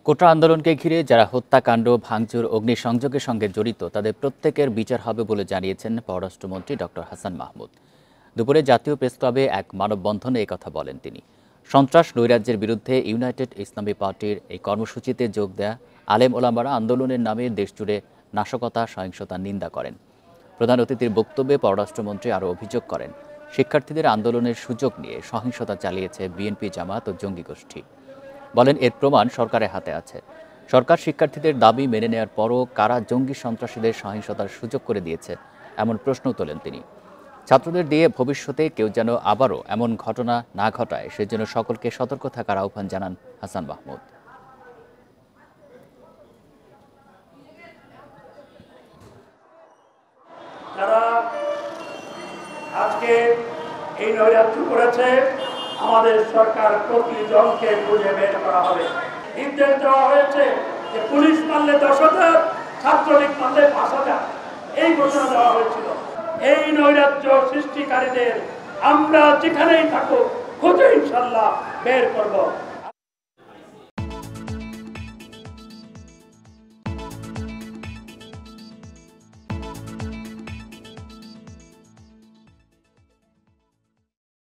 কোটা আন্দোলনকে ঘিরে যারা হত্যাকাণ্ড, ভাঙচুর, অগ্নিসংযোগের সঙ্গে জড়িত তাদের প্রত্যেকের বিচার হবে বলে জানিয়েছেন পররাষ্ট্রমন্ত্রী ডক্টর হাসান মাহমুদ। দুপুরে জাতীয় প্রেসক্লাবে এক মানববন্ধনে কথা বলেন তিনি। সন্ত্রাস নৈরাজ্যের বিরুদ্ধে ইউনাইটেড ইসলামী পার্টির এই কর্মসূচিতে যোগ দেয়া আলেম ওলামারা আন্দোলনের নামে দেশজুড়ে নাশকতা, সহিংসতার নিন্দা করেন। প্রধান অতিথির বক্তব্যে পররাষ্ট্রমন্ত্রী আরও অভিযোগ করেন, শিক্ষার্থীদের আন্দোলনের সুযোগ নিয়ে সহিংসতা চালিয়েছে বিএনপি, জামায়াত ও জঙ্গি গোষ্ঠী। বলেন, এর প্রমাণ সরকারের হাতে আছে। সরকার শিক্ষার্থীদের দাবি মেনে নেওয়ার পরও কারা জঙ্গি সন্ত্রাসীদের সহিংসতার সুযোগ করে দিয়েছে, এমন প্রশ্ন তোলেন তিনি। ছাত্রদের দিয়ে ভবিষ্যতে কেউ যেন আবারও এমন ঘটনা না ঘটায় সেজন্য সকলকে সতর্ক থাকার আহ্বান জানান হাসান মাহমুদ। যারা আজকে এই নৈরাজ্য করেছে, আমাদের সরকার প্রতিজনকে খুঁজে বের করা হবে। নির্দেশ দেওয়া হয়েছে যে পুলিশ মারলে 10,000, ছাত্রলীগ মারলে 5,000, এই ঘোষণা দেওয়া হয়েছিল। এই নৈরাজ্য সৃষ্টিকারীদের আমরা যেখানেই থাকুক খুঁজে ইনশাল্লাহ বের করব।